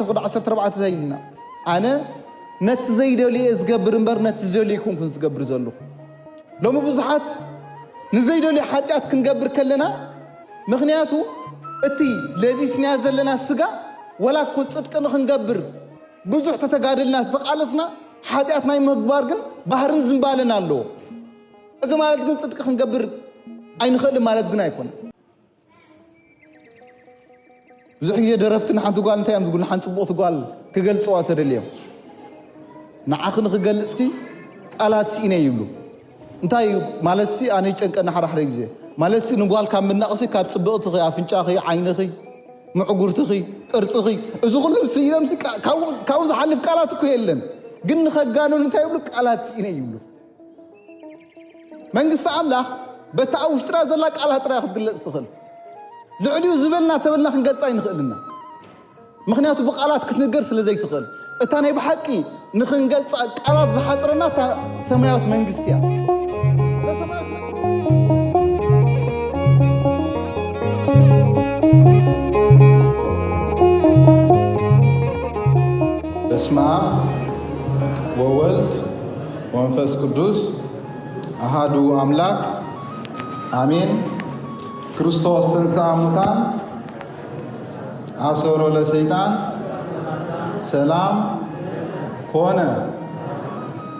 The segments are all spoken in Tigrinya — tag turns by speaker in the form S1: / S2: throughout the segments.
S1: 14 زيلنا أنا نت زيدولي أزجبر مبر نت زيدولي يكون في زجبر زلوا لو ما بزحت نزيدولي حاتيات كنجبر كلنا مغنياتو أتي لبيس نازل لنا السجا ولا كنت صدق نخنجبر بزح تتقارلنا تقالسنا حاتياتنا يمبارجن بحرن زنبالنا له إذا ما لدقن صدق خنجبر أين خل ما لدقنا يكون بزحية درفتنا حنتو قال أنت يوم تقول حنصبوت قال كقل صوات اليوم نعاخن خقل اسكي قالات سينا يبلو انتاي مالسي أنا يجنك أنا حرح رجزي مالسي نقول كم من نقصي كاب صبوت خي عفنشاخي عينخي معقورتخي قرصخي إذا كله سينا مسك كاوز حلف قالات كيلن قلنا خقانون انتاي يبلو قالات سينا يبلو من قصة عمله بتعوش ترى زلاك على ترى ياخذ قل استخل لعليو زبلنا تبلنا خنقص عين خلنا مخنياتو بقالات كتنقرس لزي تخل اتاني بحقي نخنقص قالات زحاطرنا سماوات منغستيا
S2: በስመ አብ ወወልድ ወመንፈስ ቅዱስ አሃዱ አምላክ አሜን። ክርስቶስ ተንሥአ እሙታን አሰሮ ለሰይጣን ሰላም ኮነ።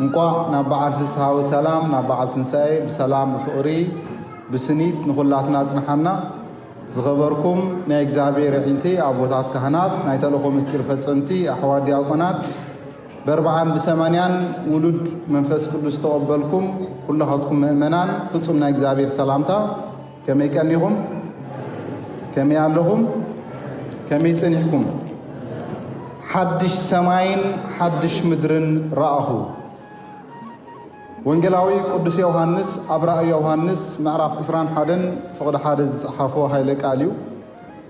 S2: እንኳ ናብ በዓል ፍስሓ ወሰላም ናብ በዓል ትንሣኤ ብሰላም ብፍቕሪ ብስኒት ንኹላትና ጽንሐና ዝኸበርኩም ናይ እግዚአብሔር ዒንቲ ኣቦታት ካህናት ናይ ተልእኾ ምስጢር ፈጸምቲ ኣሕዋት ዲያቆናት በ40 ብ80 ውሉድ መንፈስ ቅዱስ ተቐበልኩም ኩላኻትኩም ምእመናን ፍጹም ናይ እግዚአብሔር ሰላምታ ከመይ ቀኒኹም ከመይ ኣለኹም ከመይ ጽኒሕኩም ሓድሽ ሰማይን ሓድሽ ምድርን ረኣኹ ወንጌላዊ ቅዱስ ዮሐንስ ኣብ ራእይ ዮሐንስ ምዕራፍ 21 ፍቕዲ 1 ዝጽሓፎ ኃይለ ቃል እዩ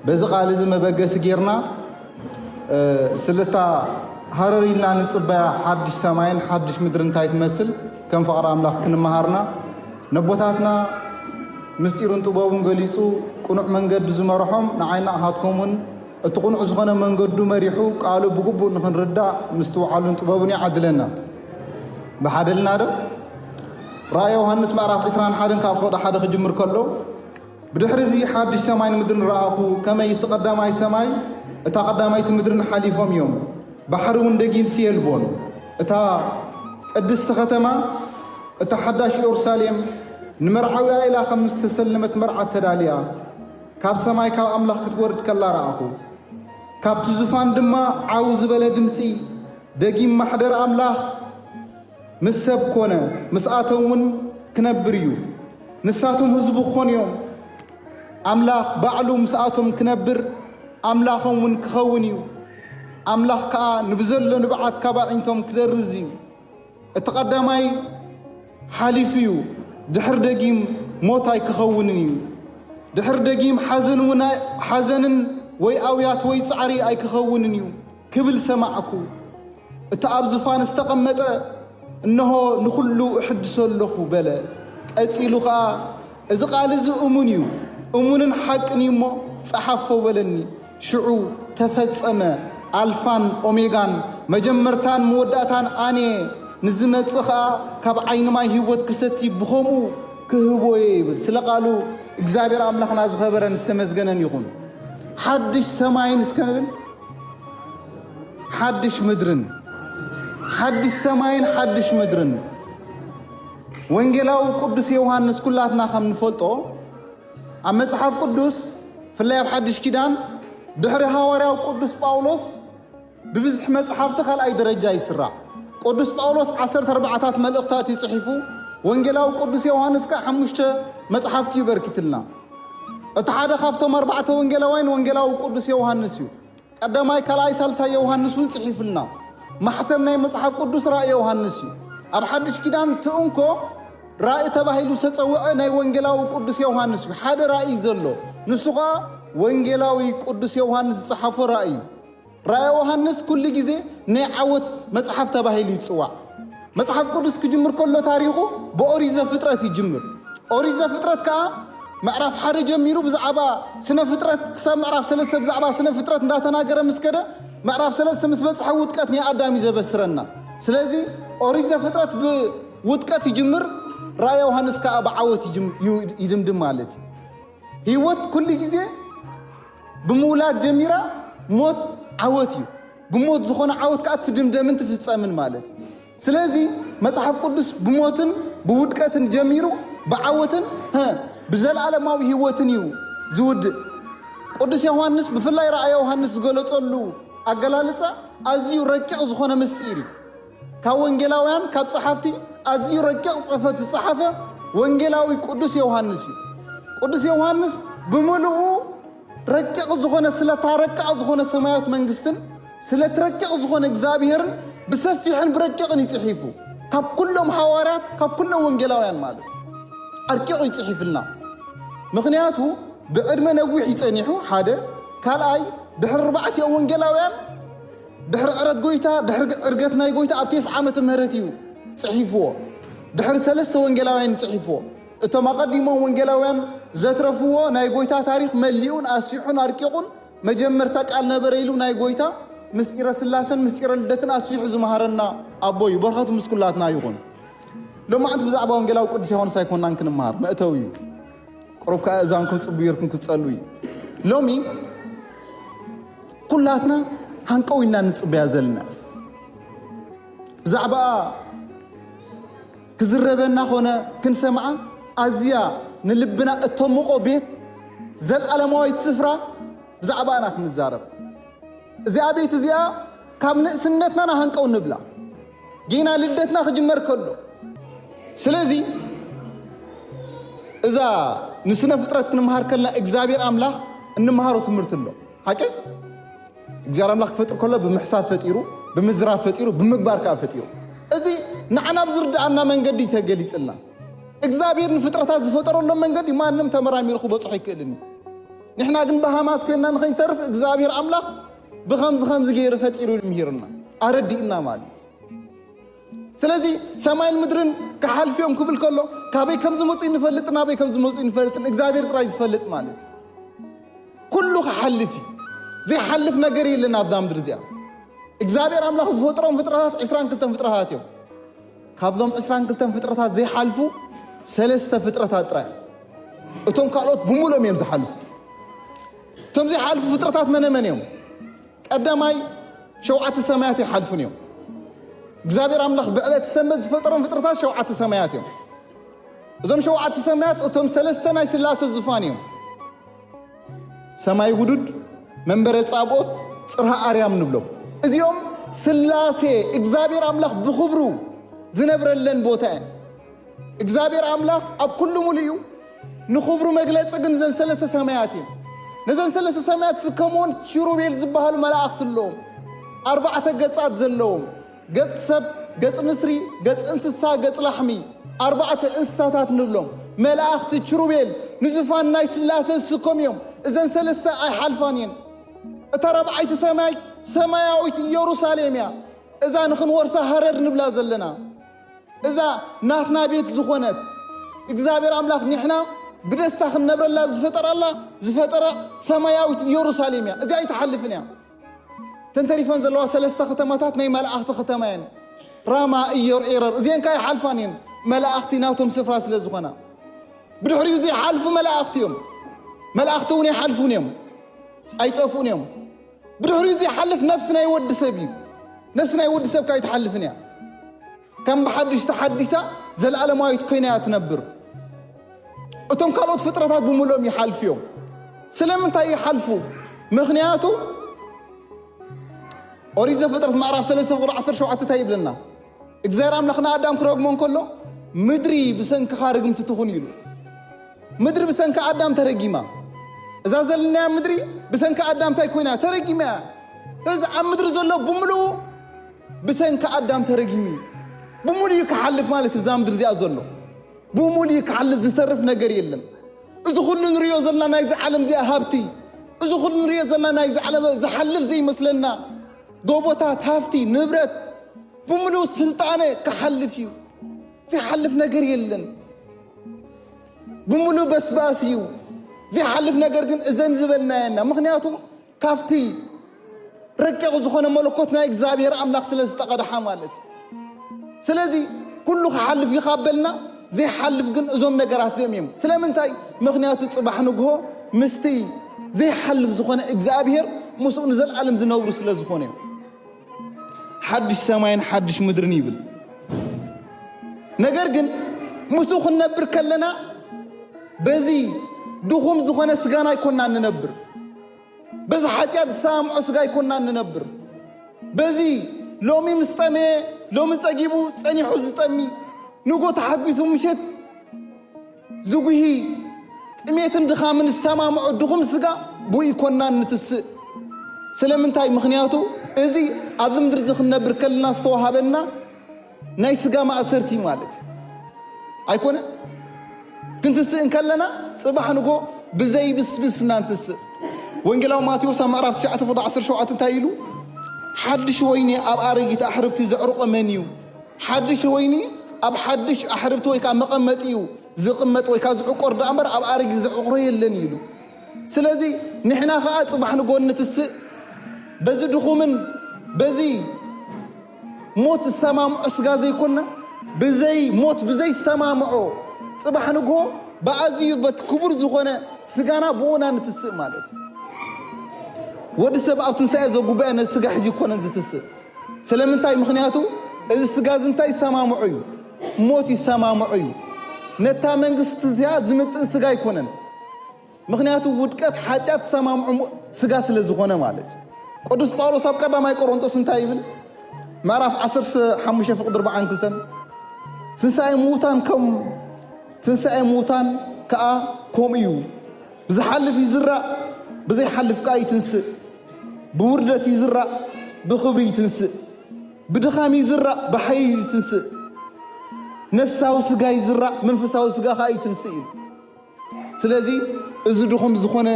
S2: በዚ ቃል እዚ መበገሲ ጌርና ስለታ ሃረሪልና ንጽበያ ሓድሽ ሰማይን ሓድሽ ምድርን እንታይ ትመስል ከም ፍቕሪ ኣምላኽ ክንመሃርና ነቦታትና ምስጢሩን ጥበቡን ገሊጹ ቁኑዕ መንገዲ ዝመርሖም ንዓይና ሃትኩምን እቲ ቁኑዕ ዝኾነ መንገዱ መሪሑ ቃሉ ብግቡእ ንኽንርዳእ ምስትውዓሉን ጥበቡን ይዓድለና ብሓደልና ዶ ራእይ ዮሐንስ ምዕራፍ 21 ካብ ፍቕዲ 1 ክጅምር ከሎ ብድሕሪ እዚ ሓድሽ ሰማይን ምድርን ረኣኹ ከመይ እቲ ቀዳማይ ሰማይ እታ ቀዳማይቲ ምድርን ሓሊፎም እዮም ባሕሪ እውን ደጊምሲ የልቦን እታ ቅድስቲ ከተማ እታ ሓዳሽ ኢየሩሳሌም ንመርዓዊያ ኢላ ከም ዝተሰለመት መርዓት ተዳልያ ካብ ሰማይ ካብ ኣምላኽ ክትወርድ ከላ ረኣኹ ካብቲ ዙፋን ድማ ዓው ዝበለ ድምፂ ደጊም ማሕደር ኣምላኽ ምስ ሰብ ኮነ ምስኣቶም እውን ክነብር እዩ ንሳቶም ህዝቡ ክኾኑ እዮም ኣምላኽ ባዕሉ ምስኣቶም ክነብር ኣምላኾም እውን ክኸውን እዩ ኣምላኽ ከዓ ንብዘሎ ንብዓት ካብ ኣዒንቶም ክደርዝ እዩ እቲ ቀዳማይ ሓሊፉ እዩ ድሕር ደጊም ሞት ኣይክኸውንን እዩ ድሕር ደጊም ሓዘንን ወይ ኣውያት ወይ ፃዕሪ ኣይክኸውንን እዩ ክብል ሰማዕኩ እቲ ኣብ ዙፋን ዝተቐመጠ እነሆ ንኹሉ እሕድሶ ኣለኹ በለ ቀፂሉ ከዓ እዚ ቃል እዚ እሙን እዩ እሙንን ሓቅን እዩ እሞ ፀሓፎ በለኒ ሽዑ ተፈጸመ ኣልፋን ኦሜጋን መጀመርታን መወዳእታን ኣነ ንዝመጽእ ከዓ ካብ ዓይኒ ማይ ህይወት ክሰቲ ብኸምኡ ክህቦየ ይብል ስለ ቃሉ እግዚአብሔር ኣምላኽና ዝኸበረን ዝተመዝገነን ይኹን ሓድሽ ሰማይን እስከንብል ሓድሽ ምድርን ሓድሽ ሰማይን ሓድሽ ምድርን ወንጌላዊ ቅዱስ ዮሐንስ ኩላትና ከም ንፈልጦ ኣብ መጽሓፍ ቅዱስ ፍላይ ኣብ ሓድሽ ኪዳን ድሕሪ ሃዋርያው ቅዱስ ጳውሎስ ብብዝሕ መጽሓፍቲ ካልኣይ ደረጃ ይስራዕ ቅዱስ ጳውሎስ 14 መልእኽታት ይጽሒፉ ወንጌላዊ ቅዱስ ዮሐንስ ከዓ 5 መጽሓፍቲ ይበርክትልና እቲ ሓደ ካብቶም 4 ወንጌላውያን ወንጌላዊ ቅዱስ ዮሐንስ እዩ ቀዳማይ ካልኣይ ሳልሳይ ዮሐንስ እውን ጽሒፍልና ማሕተም ናይ መጽሓፍ ቅዱስ ራእይ ዮሐንስ እዩ ኣብ ሓድሽ ኪዳን ትእንኮ ራእይ ተባሂሉ ዝተጸውዐ ናይ ወንጌላዊ ቅዱስ ዮሐንስ እዩ ሓደ ራእይ ዘሎ ንሱ ከዓ ወንጌላዊ ቅዱስ ዮሐንስ ዝጽሓፎ ራእይ ራእይ ዮሐንስ ኩሉ ግዜ ናይ ዓወት መጽሓፍ ተባሂሉ ይጽዋዕ መጽሓፍ ቅዱስ ክጅምር ከሎ ታሪኹ ብኦሪት ዘፍጥረት ይጅምር ኦሪት ዘፍጥረት ከዓ ምዕራፍ 1 ጀሚሩ ብዛዕባ ስነ ፍጥረት ክሳብ ምዕራፍ 3 ብዛዕባ ስነ ፍጥረት እንዳተናገረ ምስከደ معرف ثلاثة مسبس حوتكات ني آدم يزبسرنا سلازي أريد زفترة بوتكات يجمر رأي يوحنس كأب عوت يدمدم مالتي هيوت كل جزء بمولاد جميرة موت عوتي بموت زخون عوت كأت تدمدم انت في الصامن مالتي سلازي مصحف قدس بموتن بودكات جميرو بعوتن ها بزل عالماوي هيوتن يو زود قدس يوحنس بفلاي رأي يوحنس قلصلو أقلالصا أزيو ركع زخون مستيري كوانجلاويان كصحفتي أزيو ركع صفة الصحفة وانجلاوي قدس يوحنس قدس يوحنس بملؤ ركع زخون سلا ركع زخون سماوات منغستن سلا تركع زخون اغزابيهرن بسفيحن بركعن يصحيفو كاب كلهم حوارات كاب كلهم وانجلاويان مالت اركعوا يصحيفلنا مغنياتو بعدم نوح يصنيحو حاده كالاي دحر ربعت يا وانجلاويان دحر عرد غويتا دحر ارغت ناي غويتا ابتيس عامه مهرتيو صحيفو دحر ثلاثه وانجلاويان صحيفو اتو مقدمو وانجلاويان زترفو ناي غويتا تاريخ مليون اسيحون اركيقون مجمرتا قال نبريلو ناي غويتا مستير سلاسن مستير لدتن اسفيح زمهرنا ابوي برخات مسكولاتنا يكون لما انت بزعبا وانجلاو قدس يهون سايكون نانكن مار مأتوي قربك اذانكم صبيركم كتصلوي لومي كلاتنا هنقوينا نصبيا زلنا بزعبا كزربنا خونا كنسمع ازيا نلبنا اتمقو بيت زل علماوي صفرا بزعبا انا كنزارب زي بيت زي كاب سنتنا هنقو نبلا جينا لدتنا خجمر كله سلازي اذا نسنا فطرت نمهار كلنا اغزابير املاح انمهارو تمرت له حقي اغزار املاح فطر كله بمحساب فطيرو بمزرا فطيرو بمغبار كا فطيرو ازي نعنا بزردعنا منغدي تغليصنا اغزابير فطرታት ዝፈጠረሉ መንገዲ ማንንም ተመራሚሩ በጽሑ ይከልኒ ንሕና ግን በሃማት ኮይና ንኸኝ ተርፍ እግዚአብሔር አምላክ بخمز غير فتير المهيرنا أردينا مالي سلازي سماين مدرن كحلف يوم قبل كله كابي كم زموتين فلتنا بي كم زموتين فلتنا إجزابير ترايز فلت مالي كله حلفي زي حلف نجري لنا بضام درزيا إجزابير عمله فترة فترات عسران كلتم فترات يوم كابضم عسران كلتم فترات زي حلفو ثلاثة فترات تراي وتم قالوا بمولهم يمز حلف تم زي حلف فترات من يوم قداماي شوعة السماوات يحلفون يوم እግዚአብሔር አምላክ በዕለት ሰንበት ፈጠረን ፍጥረታት ሸውዓተ ሰማያት እዮም እዞም ሸውዓተ ሰማያት እቶም ሰለስተ ናይ ስላሴ ዝፋን እዮም ሰማይ ውዱድ መንበረ ጻብኦት ጽርሐ አርያም ንብሎም እዚኦም ስላሴ እግዚአብሔር አምላክ ብኽብሩ ዝነብረለን ቦታ እግዚአብሔር አምላክ ኣብ ኩሉ ሙሉዩ ንኽብሩ መግለጽ ግን ዘን ሰለስተ ሰማያት እዮም ነዘን ሰለስተ ሰማያት ዝከመውን ኪሩቤል ዝበሃሉ መላእክት ኣለዎም ኣርባዕተ ገጻት ዘለዎም ገጽ ሰብ ገጽ ምስሪ ገጽ እንስሳ ገጽ ላሕሚ ኣርባዕተ እንስሳታት ንብሎም መላእክት ኪሩቤል ንዝፋን ናይ ስላሴ ዝስከሙ እዮም እዘን ሰለስተ ኣይሓልፋን እየን እታ ራብዓይቲ ሰማይ ሰማያዊት ኢየሩሳሌም እያ እዛ ንኽንወርሳ ሃረር ንብላ ዘለና እዛ ናትና ቤት ዝኾነት እግዚአብሔር አምላክ ንሕና بدستا خنبر الله زفتر سماياوي يروساليم يا ازاي تحلفنا تنتريفون زلوا ثلاثه ختمات ناي ملائكه ختمان راما ايور ايرر زين كاي حلفانين ملائكتي ناوتهم سفرا سلازخنا بدحري زي حلف ملائكتهم ملائكتوني حلفونيهم اي طفونيهم بدحري زي حلف نفسنا يود سبي نفسنا يود سب كاي تحلفنا كم بحدش تحدثا زل علماوي كينا تنبر أتم كالوت فترات بمولهم يحلفيهم سلام انت يحلفوا مغنياتو أريد فترة معرف ثلاثة فقر عصر شو عتتايب لنا إجزاير أملخنا آدم كروغمون كله مدري بسنك خارجم تتخونيلو مدري بسنك آدم ترقيما إذا زلنا مدري بسنك آدم تايكوينا ترقيما إذا عم مدري زلو بمولو بسنك آدم ترقيمي بمولو يكحلف مالك إذا مدري زي أزلو بومولي كحلف زترف نجار يلن إذا خلنا نريو زلنا نايز عالم زي هابتي إذا خلنا نريو زلنا نايز عالم زي حلف زي مثلنا قوبتات هافتي نبرت بومولو سلطانة كحلفيو زي حلف نجار يلن بومولو بسباسيو زي حلف نجار جن إذن زبلنا ينا مخنياتو كافتي
S1: ركيق زخونه ملكوتنا እግዚአብሔር አምላክ ስለዝተቀደሐ ማለት ስለዚህ ኩሉ ሓልፍ ይኻበልና ዘይሓልፍ ግን እዞም ነገራት እዮም ስለምንታይ ምክንያቱ ጽባሕ ንግሆ ምስቲ ዘይሓልፍ ዝኮነ እግዚአብሔር ሙስኡ ንዘለዓለም ዝነብሩ ስለዝኾነ ሓድሽ ሰማይን ሓድሽ ምድርን ይብል ነገር ግን ሙስኡ ክንነብር ከለና በዚ ድኹም ዝኮነ ስጋና ይኮንና እንነብር በዚ ሓጢያት ሳምዖ ስጋ ይኮንና እንነብር በዚ ሎሚ ምስጠመ ሎሚ ፀጊቡ ፀኒሑ ዝጠሚ ንጎ ተሓጊሱ ምሸት ዝጉሂ ጥሜትን ድኻምን ዝሰማምዖ ድኹም ስጋ ብኡ ይኮንና እንትስእ ስለምንታይ ምክንያቱ እዚ ኣብዚ ምድሪ ዝክነብር ከለና ዝተዋሃበና ናይ ስጋ ማእሰርቲ ማለት ኣይኮነ ክንትስእ ከለና ጽባሕ ንጎ ብዘይ ብስብስና እንትስእ ወንጌላዊ ማቴዎስ ምዕራፍ 9:17 እንታይ ኢሉ ሓድሽ ወይኒ ኣብ ኣረጊት ኣሕርብቲ ዘዕርቆ መን እዩ ሓድሽ ወይኒ ኣብ ሓድሽ ኣሕርብቲ ወይ ከዓ መቐመጢ እዩ ዝቕመጥ ወይ ከዓ ዝዕቆር ዳ እምበር ኣብ ኣረጊት ዘዕቆሮ የለን ኢሉ ስለዚ ንሕና ከዓ ጽባሕ ንጎ እንትስእ በዚ ድኹምን በዚ ሞት ሰማምዖ ስጋ ዘይኮና ብዘይ ሞት ብዘይ ሰማምዖ ጽባሕ ንጎ በአዝዩ በትክቡር ዝኮነ ስጋና ብኡና እንትስእ ማለት ወዲ ሰብ ኣብ ትንሳኤ ዘጉባኤ ስጋ ሕጂ ይኮነን ዝትስእ ስለምንታይ ምክንያቱ እዚ ስጋ ዝንታይ ሰማምዑ እዩ ሞት ይሰማምዑ እዩ ነታ መንግስቲ እዚኣ ዝምጥን ስጋ ይኮነን ምክንያቱ ውድቀት ሓጢያት ሰማምዑ ስጋ ስለዝኾነ ማለት ቅዱስ ጳውሎስ ኣብ ቀዳማይ ቆሮንጦስ እንታይ ይብል ምዕራፍ 15:42 ትንሳኤ ሙታን ከዓ ከምኡ እዩ ብዝሓልፍ ይዝራእ ብዘይሓልፍ ከዓ ይትንስእ ብውርደት ይዝራእ ብክብሪ ይትንስእ ብድኻም ይዝራእ ብሓይሊ ይትንስእ ነፍሳዊ ስጋ ይዝራእ መንፈሳዊ ስጋ ከዓ ይትንስእ እዩ ስለዚ እዚ ድኹም ዝኮነ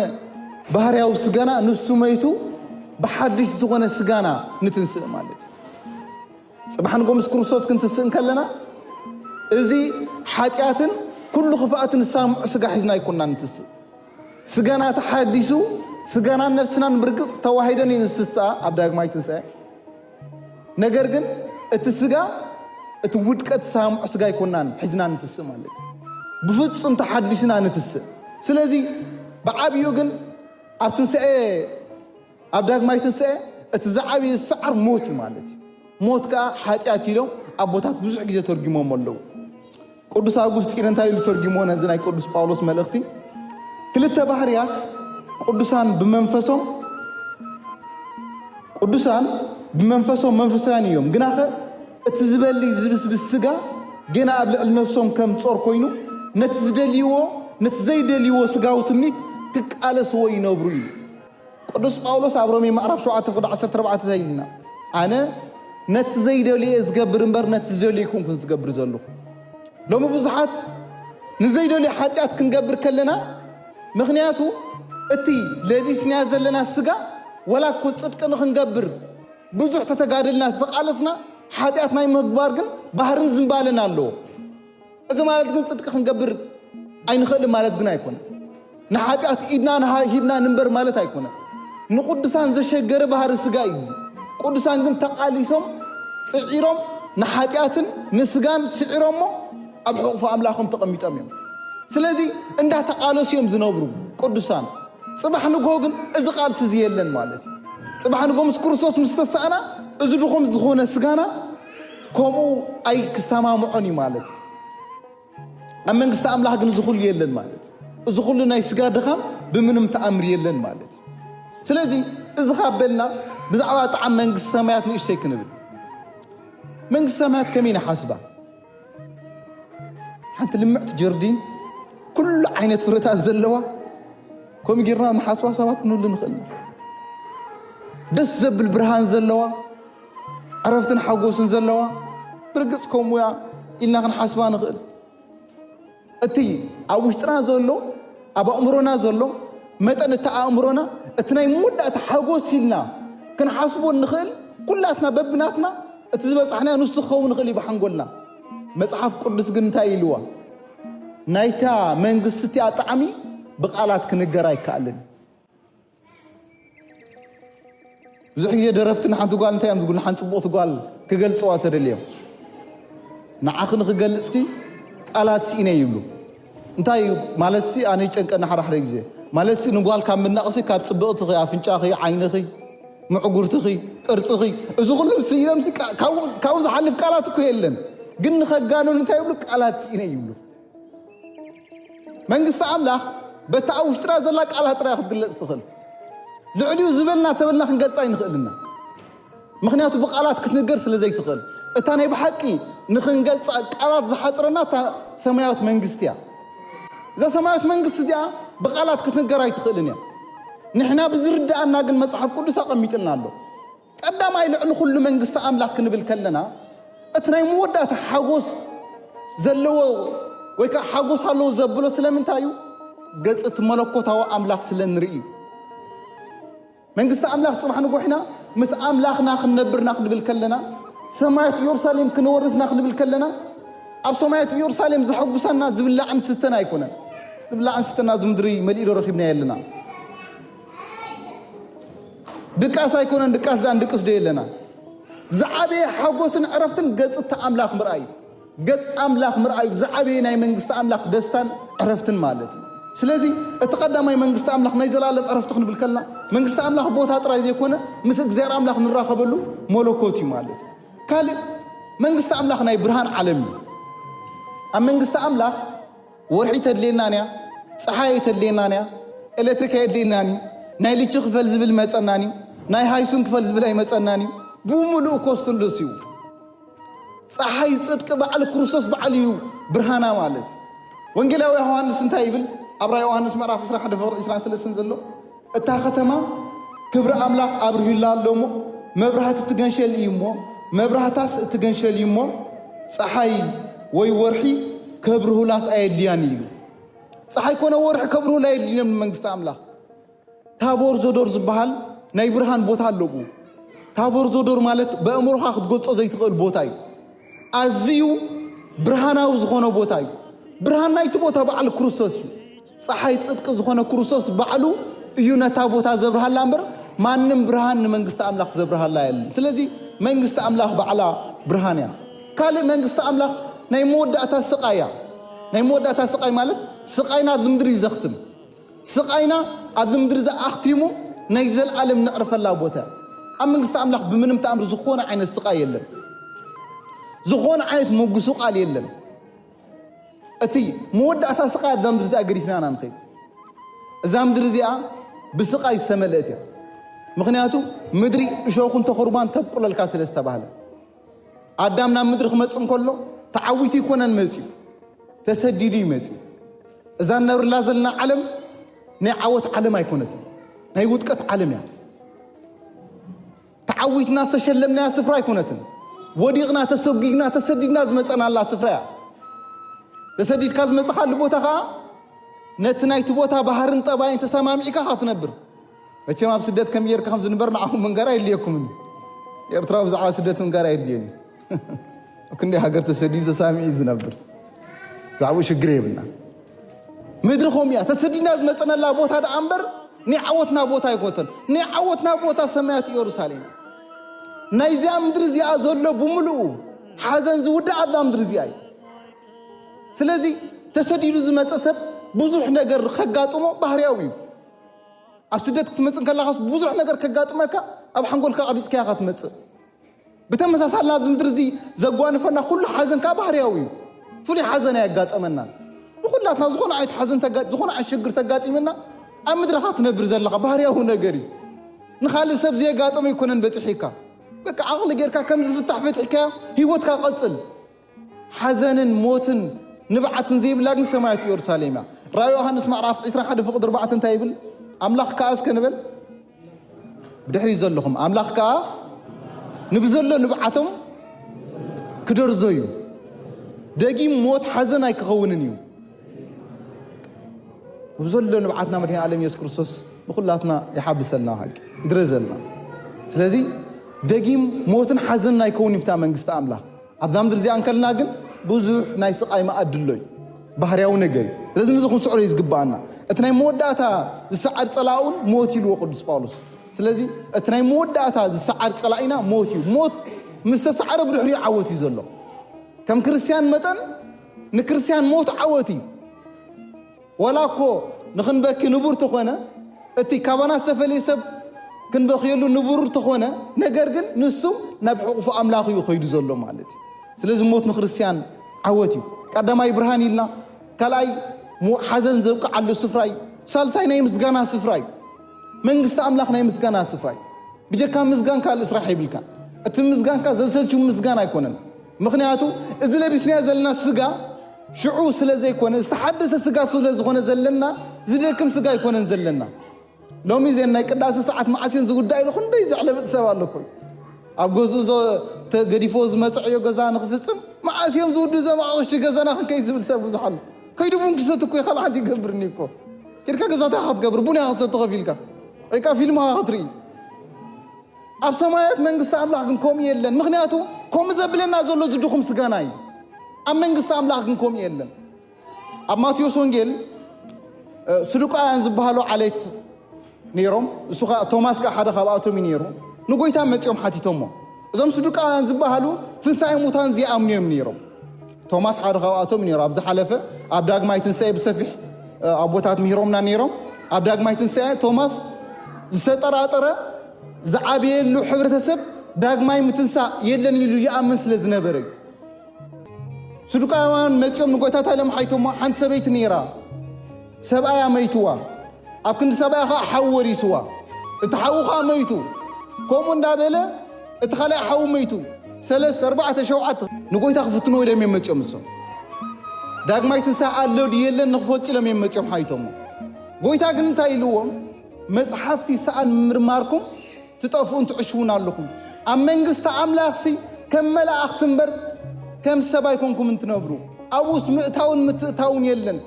S1: ባህርያዊ ስጋና ንሱ መይቱ ብሓድሽ ዝኮነ ስጋና ንትንስእ ማለት ጽባሕ ንጎ ምስ ክርስቶስ ክንትስእ ከለና እዚ ሓጢያትን ኩሉ ክፍኣትን ሳምዑ ስጋ ሒዝና ይኮንና ንትስእ ስጋና ተሓዲሱ ስጋና ነፍስና ብርግጽ ተዋሂደን ይንስትስኣ ኣብ ዳግማይ ትንሳኤ ነገር ግን እቲ ስጋ እቲ ውድቀት ሳምዑ ስጋ ይኮንናን ሒዝና ንትስእ ማለት ብፍጹም ተሓዲስና ንትስእ ስለዚ ብዓብዩ ግን ኣብ ትንሳኤ ኣብ ዳግማይ ትንሳኤ እቲ ዝዓብይ ሰዓር ሞት እዩ ማለት ሞት ከዓ ሓጢያት ኢሎም ኣቦታት ብዙሕ ግዜ ተርጊሞም ኣለዉ ቅዱስ አውግስጢን እንታይ ኢሉ ተርጊሞ ነዚ ናይ ቅዱስ ጳውሎስ መልእኽቲ ክልተ ባህርያት ቅዱሳን ብመንፈሶም መንፈሳውያን እዮም ግናኸ እቲ ዝበሊ ዝብስብስ ስጋ ገና ኣብ ልዕሊ ነፍሶም ከም ጾር ኮይኑ ነቲ ዝደልይዎ ነቲ ዘይደልይዎ ስጋዊ ትምኒት ክቃለስዎ ይነብሩ እዩ ቅዱስ ጳውሎስ ኣብ ሮሜ ምዕራፍ 7:14 ይልና ኣነ ነቲ ዘይደልየ ዝገብር እምበር ነቲ ዝደልይኩም ዝገብር ዘለኹ ሎሚ ብዙሓት ንዘይደልዩ ሓጢያት ክንገብር ከለና ምክንያቱ እቲ ለቢስና ዘለና ስጋ ወላኮ ጽድቅ ንክንገብር ብዙሕ ተተጋደልና ተቃለስና ሓጢያት ናይ ምግባር ግን ባህርን ዝምባለን ኣለዎ እዚ ማለት ግን ጽድቅ ክንገብር ኣይንኽእል ማለት ግን ኣይኮነ ንሓጢያት ኢድና ሂድና ንንበር ማለት ኣይኮነ ንቅዱሳን ዘሸገረ ባህሪ ስጋ እዩ ቅዱሳን ግን ተቃሊሶም ጽዒሮም ንሓጢያትን ንስጋን ስዒሮሞ ኣብ ሕቑፉ ኣምላኾም ተቐሚጦም እዮም ስለዚ እንዳተቃለሱ እዮም ዝነብሩ ቅዱሳን ጽባሕ ንግሆ ግን እዚ ቃልሲ እዚ የለን ማለት እዩ ጽባሕ ንግሆ ምስ ክርስቶስ ምስ ተሳእና እዚ ድኹም ዝኮነ ስጋና ከምኡ ኣይ ክሰማምዖን እዩ ማለት እዩ ኣብ መንግስቲ ኣምላኽ ግን እዚ ኩሉ የለን ማለት እዩ እዚ ኩሉ ናይ ስጋ ድኻም ብምንም ተኣምር የለን ማለት እዩ ስለዚ እዚ ካበልና ብዛዕባ ጣዕም መንግስቲ ሰማያት ንእሽተይ ክንብል መንግስቲ ሰማያት ከመይ ንሓስባ ሓንቲ ልምዕቲ ጀርዲን ኩሉ ዓይነት ፍረታት ዘለዋ ከምኡ ጌርና ንሓስባ ሰባት ክንብሉ ንኽእል ደስ ዘብል ብርሃን ዘለዋ ዕረፍትን ሓጎስን ዘለዋ ብርግጽ ከምኡ ኢልና ክንሓስባ ንኽእል እቲ ኣብ ውሽጥና ዘሎ ኣብ ኣእምሮና ዘሎ መጠን እቲ ኣእምሮና እቲ ናይ መወዳእታ ሓጎስ ኢልና ክንሓስቦ ንኽእል ኩላትና በብናትና እቲ ዝበፅሕና ንሱ ክኸውን ንኽእል እዩ ብሓንጎልና መጽሓፍ ቅዱስ ግን እንታይ ኢልዋ ናይታ መንግስቲ እቲኣ ጣዕሚ ብቃላት ክንገር ኣይከኣልን ብዙሕ ግዜ ደረፍትን ሓንቲ ጓል እንታይ እዮም ዝብሉ ሓንቲ ፅቡቕቲ ጓል ክገልፅዋ ተደልዮም ንዓኽ ንክገልፅኪ ቃላት ሲኢነ ይብሉ እንታይ ማለት ኣነ ይጨንቀና ሓራሕረ ግዜ ማለት ንጓል ካብ ምናቕሲ ካብ ፅብቕትኺ ኣፍንጫኺ ዓይንኺ ምዕጉርትኺ ቅርፅኺ እዚ ኩሉ ሲኢሎም ካብኡ ዝሓልፍ ቃላት እኮ የለን ግን ንኸጋኑን እንታይ ይብሉ ቃላት ሲኢነ ይብሉ መንግስቲ ኣምላኽ በታ ኣብ ውሽጥና ዘላ ቃላት ጥራይ ክትግለፅ ትኽእል ልዕልዩ ዝበልና ተበልና ክንገልፃ ይንኽእልና ምክንያቱ ብቃላት ክትንገር ስለ ዘይትኽእል እታ ናይ ብሓቂ ንክንገልፃ ቃላት ዝሓፅረና ሰማያዊት መንግስቲ እያ እዛ ሰማያዊት መንግስቲ እዚኣ ብቃላት ክትንገር ኣይትኽእልን እያ ንሕና ብዝርዳእና ግን መፅሓፍ ቅዱስ ኣቐሚጥልና ኣሎ ቀዳማይ ልዕሊ ኩሉ መንግስቲ ኣምላኽ ክንብል ከለና እቲ ናይ መወዳእታ ሓጎስ ዘለዎ ወይ ከዓ ሓጎስ ኣለዎ ዘብሎ ስለምንታይ እዩ ገጽ እቲ መለኮታዊ ኣምላኽ ስለ ንርኢ መንግስቲ ኣምላኽ ፅባሕ ንጎሕና ምስ ኣምላኽና ክንነብርና ክንብል ከለና ሰማያዊት ኢየሩሳሌም ክንወርስና ክንብል ከለና ኣብ ሰማያዊት ኢየሩሳሌም ዝሐጉሰና ዝብላዕን ስተና ኣይኮነን ዝብላዕን ስተና ዝምድሪ መሊእዶ ረኺብና የለና ድቃስ ኣይኮነን ድቃስ ዳን ድቅስ ዶ የለና ዝዓበየ ሓጎስን ዕረፍትን ገጽቲ ኣምላኽ ምርኣይ ገጽ ኣምላኽ ምርኣይ ዝዓበየ ናይ መንግስቲ ኣምላኽ ደስታን ዕረፍትን ማለት እዩ ስለዚ እቲ ቀዳማይ መንግስቲ ኣምላኽ ናይ ዘላለም ዕረፍቲ ክንብል ከለና መንግስቲ ኣምላኽ ቦታ ጥራይ ዘይኮነ ምስ እግዚኣብሔር ኣምላኽ ንራኸበሉ መለኮት እዩ ማለት እዩ ካልእ መንግስቲ ኣምላኽ ናይ ብርሃን ዓለም እዩ ኣብ መንግስቲ ኣምላኽ ወርሒ ተድልየናንያ ፀሓይ ተድልየናንያ ኤሌክትሪክ የድልየናኒ ናይ ልቺ ክፈል ዝብል መፀናኒ ናይ ሃይሱን ክፈል ዝብል ኣይመፀናኒ ብምሉእ ኮስትንዱስ እዩ ፀሓይ ፅድቂ በዓል ክርስቶስ በዓል እዩ ብርሃና ማለት እዩ ወንጌላዊ ዮሐንስ እንታይ ይብል ኣብ ራእይ ዮሐንስ ምዕራፍ 21:23 ዘሎ እታ ከተማ ክብሪ ኣምላኽ ኣብርሂላ ኣሎ እሞ መብራህቲ ትገንሸል እዩ እሞ መብራህታስ እትገንሸል እዩ እሞ ፀሓይ ወይ ወርሒ ከብርሁላስ ኣየድልያን ኢሉ ፀሓይ ኮነ ወርሒ ከብርሁላ የድልዮም መንግስቲ ኣምላኽ ታቦር ዞዶር ዝበሃል ናይ ብርሃን ቦታ ኣለዎ ታቦር ዞዶር ማለት በእምሮኻ ክትገልጾ ዘይትኽእል ቦታ እዩ ኣዝዩ ብርሃናዊ ዝኾነ ቦታ እዩ ብርሃን ናይቲ ቦታ በዓል ክርስቶስ እዩ ፀሓይ ጽድቂ ዝኾነ ክርስቶስ በዓሉ እዩ ነታ ቦታ ዘብርሃላ እምበር ማንም ብርሃን ንመንግስቲ ኣምላኽ ዘብርሃላ የለን ስለዚ መንግስቲ ኣምላኽ በዓላ ብርሃን እያ ካልእ መንግስቲ ኣምላኽ ናይ መወዳእታ ስቃይ እያ ናይ መወዳእታ ስቃይ ማለት ስቃይና ኣብ ምድሪ ዘኽትም ስቃይና ኣብ ምድሪ ዘኣኽቲሙ ናይ ዘለዓለም ነዕርፈላ ቦታ ኣብ መንግስቲ ኣምላኽ ብምንም ተኣምር ዝኾነ ዓይነት ስቃይ የለን ዝኾነ ዓይነት መጉሱ ቃል የለን እቲ መወዳእታ ስቃይ ኣብ ምድሪ እዚኣ ገዲፍናና ንኸይድ እዛ ምድሪ እዚኣ ብስቃይ ዝተመልአት እያ ምክንያቱ ምድሪ እሾኹን ተኸርባን ተብቁለልካ ስለ ዝተባህለ ኣዳም ናብ ምድሪ ክመፅእ እንከሎ ተዓዊቱ ይኮነን መፅዩ ተሰዲዱ ይመፅዩ እዛ ነብርላ ዘለና ዓለም ናይ ዓወት ዓለም ኣይኮነትን ናይ ውጥቀት ዓለም እያ ተዓዊትና ዝተሸለምናያ ስፍራ ኣይኮነትን ወዲቕና ተሰጊግና ተሰዲድና ዝመፀናላ ስፍራ እያ ተሰዲድካ ዝመፅኻሉ ቦታ ከዓ ነቲ ናይቲ ቦታ ባህርን ጠባይን ተሰማሚዕካ ክትነብር መቸም ኣብ ስደት ከም ጌርካ ከም ዝንበር ንዓኹም መንገራ የድልየኩምን ኤርትራ ብዛዕባ ስደት መንገራ የድልየኒ ክንደይ ሃገር ተሰዲዱ ተሳሚዑ ዝነብር ዛዕባ ሽግር የብልና ምድሪ ኸም እያ ተሰዲድና ዝመፀነላ ቦታ ዳ እምበር ናይ ዓወትና ቦታ ኣይኮነትን ናይ ዓወትና ቦታ ሰማያዊት ኢየሩሳሌም ናይዚኣ ምድሪ እዚኣ ዘሎ ብምሉኡ ሓዘን ዝውዳእ ኣብዛ ምድሪ እዚኣ እዩ ስለዚ ተሰዲዱ ዝመፀ ሰብ ብዙሕ ነገር ከጋጥሞ ባህርያዊ እዩ ኣብ ስደት ክትመፅእ ከለኻስ ብዙሕ ነገር ከጋጥመካ ኣብ ሓንጎልካ ቀዲፅካ ኢኻ ትመፅእ ብተመሳሳሊ ኣብዚ ምድሪ እዚ ዘጓንፈና ኩሉ ሓዘንካ ባህርያዊ እዩ ፍሉይ ሓዘን ኣየጋጠመና ብኩላትና ዝኾነ ዓይነት ሓዘን ዝኾነ ዓይነት ሽግር ተጋጢመና ኣብ ምድርኻ ትነብር ዘለኻ ባህርያዊ ነገር እዩ ንኻልእ ሰብ ዘየጋጠመ ይኮነን በፂሒካ በቃ ዓቕሊ ጌርካ ከም ዝፍታሕ ፈትሒካ ሂወትካ ቀፅል ሓዘንን ሞትን ንብዓትን ዘይብላ ግን ሰማያዊት ኢየሩሳሌም እያ ራእይ ዮሐንስ ምዕራፍ 21:4 እንታይ ይብል ኣምላኽ ከዓ እስከ ንበል ብድሕሪት ዘለኹም ኣምላኽ ከዓ ንብዘሎ ንብዓቶም ክደርዞ እዩ ደጊም ሞት ሓዘን ኣይክኸውንን እዩ ብዘሎ ንብዓትና መድኃኒ ዓለም ኢየሱስ ክርስቶስ ብኩላትና ይሓብሰልና ሓቂ ይድረዘልና ስለዚ ደጊም ሞትን ሓዘን ኣይከውን ይፍታ መንግስቲ ኣምላኽ ኣብዛ ምድሪ እዚኣ እንከልና ግን ብዙሕ ናይ ስቃይ መኣዲ ኣሎ እዩ ባህርያዊ ነገር እዩ ስለዚ ነዚ ክንስዕሮ እዩ ዝግባአና እቲ ናይ መወዳእታ ዝሰዓድ ፀላኡን ሞት ኢልዎ ቅዱስ ጳውሎስ ስለዚህ እቲ ናይ መወዳእታ ዝሰዓር ጸላኢና ሞት እዩ ሞት ምስተሰዓረ ብድሕሪኡ ዓወት እዩ ዘሎ ከም ክርስቲያን መጠን ንክርስቲያን ሞት ዓወት እዩ ወላኮ ንኽንበኪ ንቡር ተኾነ እቲ ካባና ዝተፈለየ ሰብ ክንበኽየሉ ንቡር ተኾነ ነገር ግን ንሱ ናብ ሕቑፉ ኣምላኽ እዩ ኸይዱ ዘሎ ማለት እዩ ስለዚ ሞት ንክርስቲያን ዓወት እዩ ቀዳማይ ብርሃን ኢልና ካልኣይ ሓዘን ዘብቅዓሉ ስፍራ እዩ ሳልሳይ ናይ ምስጋና ስፍራ እዩ መንግስቲ ኣምላኽ ናይ ምስጋና ስፍራ እዩ ብጀካ ምስጋን ካልእ ስራሕ ይብልካ እቲ ምስጋንካ ዘሰልችው ምስጋን ኣይኮነን ምክንያቱ እዚ ለቢስናዮ ዘለና ስጋ ሽዑ ስለ ዘይኮነ ዝተሓደሰ ስጋ ስለ ዝኾነ ዘለና ዝደክም ስጋ ኣይኮነን ዘለና ሎሚ ዘን ናይ ቅዳሴ ሰዓት ማዓስዮን ዝጉዳይ ኢሉ ክንደይ ዘዕለብጥ ሰብ ኣሎ ኮይ ኣብ ገዝኡ ተገዲፎ ዝመፅዕ ዮ ገዛ ንኽፍፅም ማዓስዮም ዝውዱ ዘማቕሽቲ ገዛና ክንከይ ዝብል ሰብ ብዙሕ ኣሎ ከይዱ ቡን ክሰት እኮ ይኻል ሓንቲ ይገብርኒ እኮ ከድካ ገዛታ ክትገብር ቡን ኢኻ ክሰት ተኸፊልካ ወይ ከዓ ፊልም ኢኻ ክትርኢ ኣብ ሰማያት መንግስቲ ኣምላኽ ግን ከምኡ የለን ምክንያቱ ከምኡ ዘብለና ዘሎ ዝድኹም ስጋና እዩ ኣብ መንግስቲ ኣምላኽ ግን ከምኡ የለን ኣብ ማቴዎስ ወንጌል ስዱቃውያን ዝበሃሉ ዓሌት ነይሮም እሱ ቶማስ ከዓ ሓደ ካብኣቶም እዩ ነይሩ ንጎይታ መፂኦም ሓቲቶሞ እዞም ስዱቃውያን ዝበሃሉ ትንሳኤ ሙታን ዝኣምኑ እዮም ነይሮም ቶማስ ሓደ ካብኣቶም ነይሩ ኣብ ዝሓለፈ ኣብ ዳግማይ ትንሳኤ ብሰፊሕ ኣቦታት ምሂሮምና ነይሮም ኣብ ዳግማይ ትንሳኤ ቶማስ ዝተጠራጠረ ዝዓብየሉ ሕብረተሰብ ዳግማይ ምትንሳእ የለን ኢሉ ይኣምን ስለ ዝነበረ እዩ ስዱቃውያን መፂኦም ንጎይታ ታይሎም ሓይቶሞ ሓንቲ ሰበይቲ ነይራ ሰብኣያ መይትዋ ኣብ ክንዲ ሰብኣያ ከዓ ሓዊ ወሪስዋ እቲ ሓዊ ከዓ መይቱ ከምኡ እንዳበለ እቲ ካልኣይ ሓዊ መይቱ 3-4-7 ንጎይታ ክፍትንዎ ኢሎም እዮም መፂኦም እሶም ዳግማይ ትንሳኤ ኣሎ ድየለን ንክፈልጡ ኢሎም እዮም መፂኦም ሓይቶሞ ጎይታ ግን እንታይ ኢልዎም መፅሓፍቲ ሰኣን ምርማርኩም ትጠፍኡን ትዕሽውን ኣለኹም ኣብ መንግስቲ ኣምላኽሲ ከም መላእኽቲ እምበር ከም ሰብ ኣይኮንኩም እንትነብሩ ኣብኡስ ምእታውን ምትእታውን የለን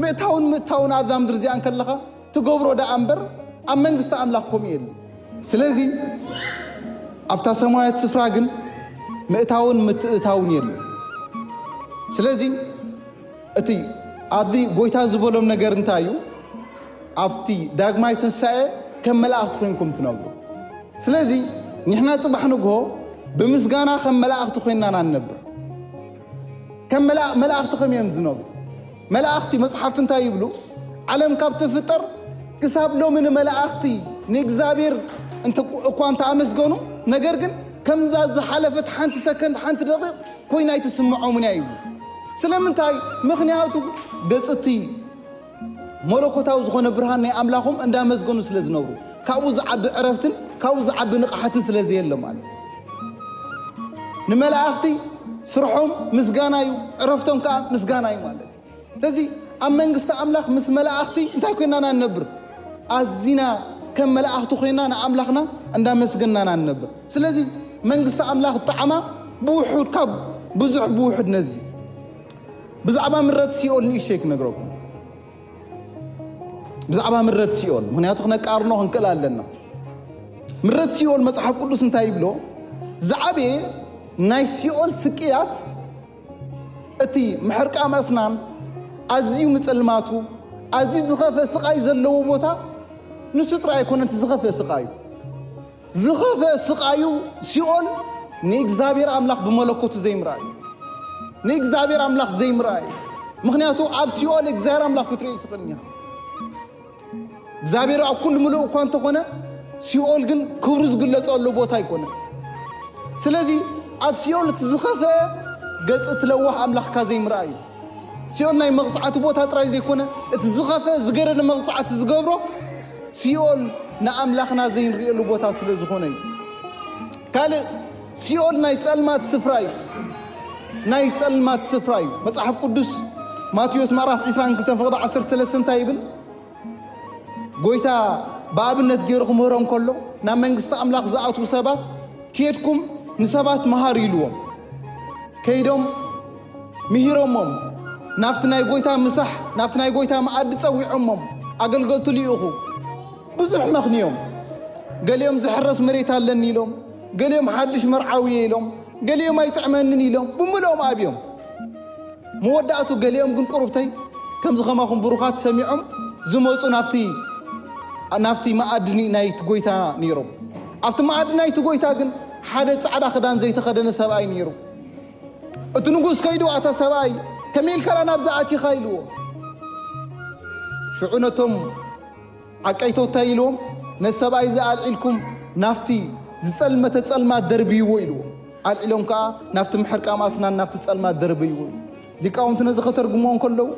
S1: ምእታውን ኣብዛ ምድሪ እዚኣ ከለኻ ትገብሮ ዳኣ እምበር ኣብ መንግስቲ ኣምላኽ ከምኡ የለን ስለዚ ኣብታ ሰማያት ስፍራ ግን ምእታውን ምትእታውን የለን ስለዚ እቲ ኣብዚ ጎይታ ዝበሎም ነገር እንታይ እዩ ኣብቲ ዳግማይ ትንሳኤ ከም መላእኽቲ ኮይንኩም ትነብሩ ስለዚ ንሕና ፅባሕ ንግሆ ብምስጋና ከም መላእኽቲ ኮይንና ንነብር ከም መላእኽቲ ከም እዮም ዝነብሩ መላእኽቲ መፅሓፍቲ እንታይ ይብሉ ዓለም ካብ ትፍጠር ክሳብ ሎሚ ንመላእኽቲ ንእግዚኣብሔር እኳ እንተኣመስገኑ ነገር ግን ከምዛ ዝሓለፈት ሓንቲ ሰከንድ ሓንቲ ደቂቕ ኮይና ኣይትስምዖምን እያ ይብሉ ስለምንታይ ምክንያቱ ገፅቲ መለኮታዊ ዝኾነ ብርሃን ናይ ኣምላኾም እንዳመስገኑ ስለ ዝነብሩ ካብኡ ዝዓቢ ዕረፍትን ካብኡ ዝዓቢ ንቕሓትን ስለ ዘየለ ማለት ንመላእኽቲ ስርሖም ምስጋና እዩ ዕረፍቶም ከዓ ምስጋና እዩ ማለት ስለዚ ኣብ መንግስቲ ኣምላኽ ምስ መላእኽቲ እንታይ ኮይንና ንነብር ኣዝና ከም መላእኽቲ ኮይንና ንኣምላኽና እንዳመስገናና ንነብር ስለዚ መንግስቲ ኣምላኽ ጣዕማ ብውሑድ ካብ ብዙሕ ብውሑድ ነዚ ብዛዕባ ምረት ሲኦል ንእሽተይ ክነግረኩም ብዛዕባ ምረት ሲኦል ምክንያቱ ክነቃርኖ ክንክእል ኣለና ምረት ሲኦል መፅሓፍ ቅዱስ እንታይ ይብሎ ዝዓበየ ናይ ሲኦል ስቅያት እቲ ምሕርቃም ኣስናን ኣዝዩ ምፅልማቱ ኣዝዩ ዝኸፍአ ስቃይ ዘለዎ ቦታ ንሱ ጥራይ ኣይኮነን እቲ ዝኸፍአ ስቃዩ ዝኸፍአ ስቃዩ ሲኦል ንእግዚኣብሔር ኣምላኽ ብመለኮቱ ዘይምርኣዩ ንእግዚኣብሔር ኣምላኽ ዘይምርኣዩ ምክንያቱ ኣብ ሲኦል እግዚኣብሔር ኣምላኽ ክትሪኦ ትኽእል ኢኻ እግዚአብሔር ኣብ ኩሉ ምሉእ እኳ እንተኾነ ሲኦል ግን ክብሩ ዝግለጸሉ ቦታ ኣይኮነን ስለዚ ኣብ ሲኦል እቲ ዝኸፍአ ገጽ ትለዋሕ ኣምላኽካ ዘይምርኣዩ ሲኦል ናይ መቕፅዓቲ ቦታ ጥራይ ዘይኮነ እቲ ዝኸፍአ ዝገረደ መቕፅዓቲ ዝገብሮ ሲኦል ንኣምላኽና ዘይንሪእሉ ቦታ ስለ ዝኾነ እዩ ካልእ ሲኦል ናይ ጸልማት ስፍራ እዩ ናይ ጸልማት ስፍራ እዩ መጽሓፍ ቅዱስ ማቴዎስ ምዕራፍ 22:13 እንታይ ይብል ጎይታ በኣብነት ገይሩ ክምህሮም ከሎ ናብ መንግስቲ ኣምላኽ ዝኣትዉ ሰባት ከይድኩም ንሰባት መሃር ኢልዎም ከይዶም ምሂሮሞም ናፍቲ ናይ ጎይታ ምሳሕ ናፍቲ ናይ ጎይታ መኣዲ ፀዊዖሞም ኣገልገልቱ ልኢኹ ብዙሕ መኽንዮም ገሊኦም ዝሕረስ መሬት ኣለኒ ኢሎም ገሊኦም ሓድሽ መርዓዊ ኢሎም ገሊኦም ኣይጥዕመንን ኢሎም ብምልኦም ኣብዮም መወዳእቱ ገሊኦም ግን ቅሩብተይ ከምዚ ኸማኹም ብሩኻት ሰሚዖም ዝመፁ ናፍቲ نافتي ما أدني نايت قويتا نيرو أفت ما أدني نايت قويتا جن حدث على خدان زي تخدنا سبعي نيرو التنقص كيدو عتا سبعي كميل كلا نبزعتي خايلو شعونتهم عكايتو تايلوم نسبعي زعل لكم نافتي تسلمت دربي ويلو علم كا نافت محرق أماسنا نافت تسلمت دربي ويلو لكاونت نزخ ترجمون كله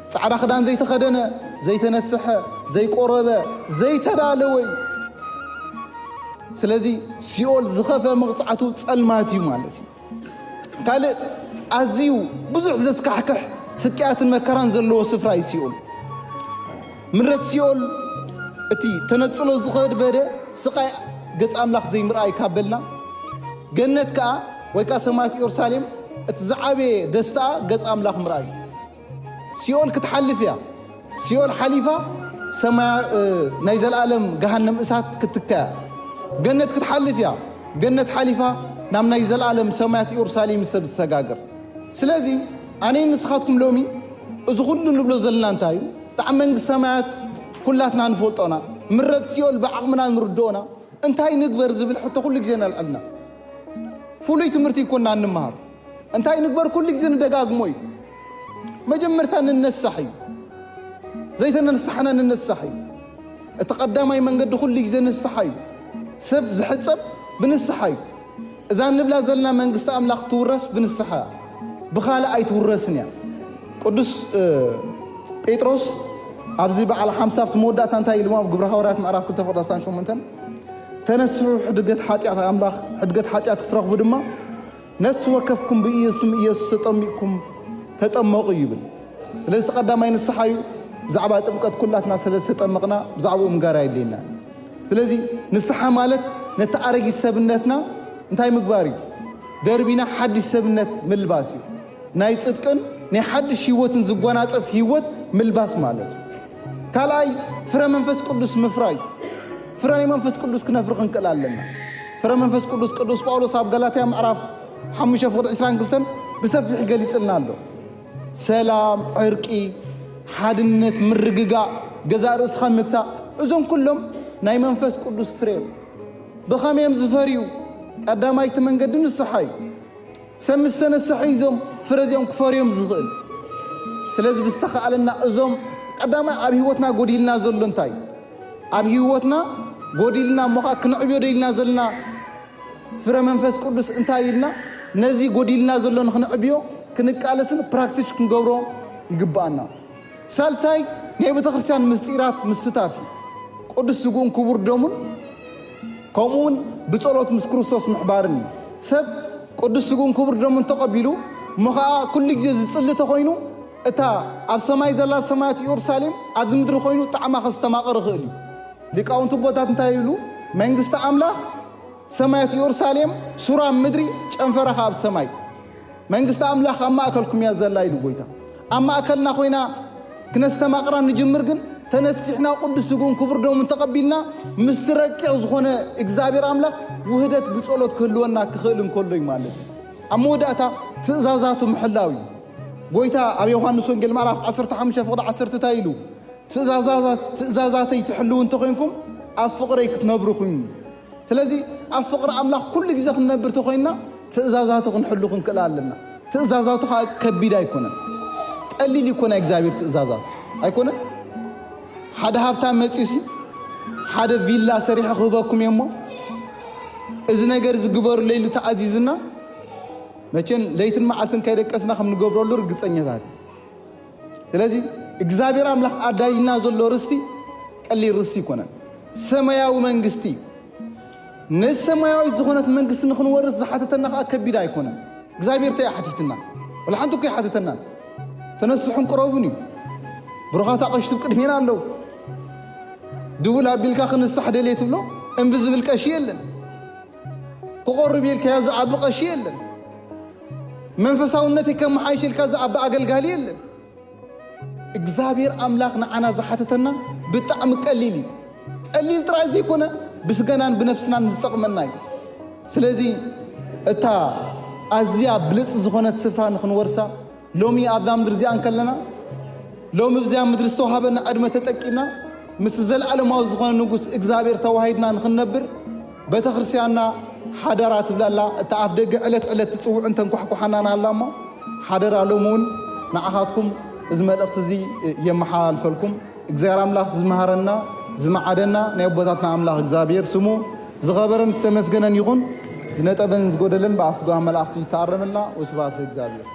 S1: سعر خدان زي تخدنا زي تنسحة زي قربة زي ترالوي سلازي سيول زخفة مقطعته تسلماتي مالتي قال أزيو بزح زسك حكح سكيات المكران زلوا سفراي سيول مرت سيول اتي تنصلو زخد بده سقاي قص أملاخ زي مرأي كابلنا جنت كا ويكا سمايت يورساليم اتزعبي دستا قص أملاخ مرأي سيول كتحلف يا سيول حليفة سما نايزل العالم جهنم إسات كتكا جنت كتحلف يا جنت حليفة نام نايزل العالم سمايت يورساليم سب السجاجر سلازي أنا نسخاتكم لومي إذا كلنا نبلو زلنا نتايو تعمل السمايات كلاتنا نفولتونا مرت سيول بعقمنا نردونا انتهي نكبر زبل حتى كل جزنا العلنا فولي تمرتي كنا نمهر انتهي نكبر كل جزنا دقاق موي ما جمرتنا ننسحي زيتنا ننسحنا ننسحي اتقدام اي من قد كل جزنا ننسحي سب زحصب بنسحي اذا نبلا زلنا من قسط املاخ تورس بنسحا بخاله اي تورسنيا قدس بيتروس أبزي على خمسة في مودة تنتهي اليوم قبرها ورات معرف كل تفرصان شو منتن تنسوا حدقت حاتيات أملاخ حدقت حاتيات ترخ بدما نسوا كفكم بإيسم إيسوس تطمئكم تطمقوا يبل اللي استقدام أين الصحيو زعبات أبقات كلها ناس اللي تطمقنا زعبوا مقارعين لنا تلازي نصحى مالت نتعرق السبنتنا انتهي مقباري دربينا حد السبنت من الباسي نايت صدقن ني حد شيوت زغوانات في هيوت من الباس مالت كالاي فرا منفس قدس مفراي فرا منفس قدس كنفرق انقلالنا فرا منفس قدس باولوس اب غلاطيا معرف 5 فقد 20 قلتن بسفح غليصلنا له سلام عرقي حدنت مرغغا غزارس خمكتا اذن كلهم ناي منفس قدس فريم بخاميم زفريو قدامايت منقد نصحي سمستنا صحيزم فرزيوم كفاريوم زغل سلازي بستخالنا ازوم قداما ابي هوتنا غوديلنا زلو انتاي ابي هوتنا غوديلنا مخا كنعبيو ديلنا زلنا فر منفس قدس انتايلنا نزي غوديلنا زلو نخنعبيو كنقالسن براكتيش كنغبرو يغبانا سالساي ني بتخرسيان مستيرات مستافي قدس سغون كبر دومون كومون بصلوت مسكروسوس محبارني سب قدس سغون كبر دومون تقبيلو مخا كل جزء زصل تخوينو اتا اب سماي زلا سمايات يورساليم از مدر خوينو طعما خستماقر خيلو ليقاونت بوتات انتايلو منغست املاح سمايات يورساليم سورا مدري چنفرخ اب سماي منغست املاح اما اكلكم يا زلا يلو بويتا اما اكلنا خوينا كنستماقرا نجمر كن تنسحنا قدس غون كبر دوم تقبلنا مسترقع زخونه اغزابير املاح وحدت بصلوت كلونا كخيلن كلوي مالت اموداتا تزازاتو محلاوي بويتا ابي يوحنس وانجيل معرف 15 فقد 10 تايلو تزازاتي تحلو انت خوينكم افقري كتنبركم سلازي افقر املاح كل غزا كنبر تخوينا تزازاتو كنحلو كنكلالنا تزازاتو كبيدا يكون قليل يكون اغزابير تزازات ايكون حدا هافتا مصيسي حدا فيلا سريح خذوكم يمو اذ نجر زغبر ليلو تعزيزنا مچن ليتن معلتن كيدقسنا خم نغبرلو رغصنيات ስለዚህ እግዚአብሔር አምላክ አዳይና ዘሎ ርስቲ ቀሊ ርስቲ ኮነ ሰማያዊ መንግስቲ ነሰማያዊ ዝኮነት መንግስት ንኹን ወርስ ዝሓተተና ከቢዳ አይኮነ እግዚአብሔር ታይ ሓቲትና ወላንቱ ከይ ሓተተና ተነስሑን ቅረቡኒ ብሩኻታ ቀሽት ቅድሜና አለው ድውል አቢልካ ክንስሕ ደሌት ብሎ እንብዝብል ቀሽ የለን ቆቆርብ ይልካ ያዝ አብ ቀሽ የለን መንፈሳውነት ከመሓይሽል ከዛ አብ አገልጋሊ የለን እግዚአብሔር አምላክና አና ዘሓተተና በጣም ቀሊል ጥራይ ዘይኮነ ብስገናን ብነፍስና ንዝጠቅመናይ ስለዚህ እታ አዚያ ብልጽ ዝኮነት ስፍራ ንክንወርሳ ሎሚ አብዛ ምድር ዚያን ከለና ሎሚ ብዚያ ምድር ዝተውሃበና ዕድመ ተጠቂና ምስ ዘለዓለማዊ ዝኾነ ንጉስ እግዚአብሔር ተዋሂድና ንኽነብር ቤተክርስቲያንና ሓደራ ትብላላ እታ ኣፍ ደገ ዕለት ዕለት ትፅውዕ እንተንኳሕኳሓና ናላሞ ሓደራ ሎሙን ንዓኻትኩም እዚ መልእኽቲ እዚ የመሓላልፈልኩም እግዚአብሔር አምላክ ዝመሃረና ዝመዓደና ናይ ኣቦታትና አምላክ እግዚአብሔር ስሙ ዝኸበረን ዝተመስገነን ይኹን ዝነጠበን ዝጎደለን በኣፍትጓ መላእኽቱ ይተኣረመልና ወስብሐት ለእግዚአብሔር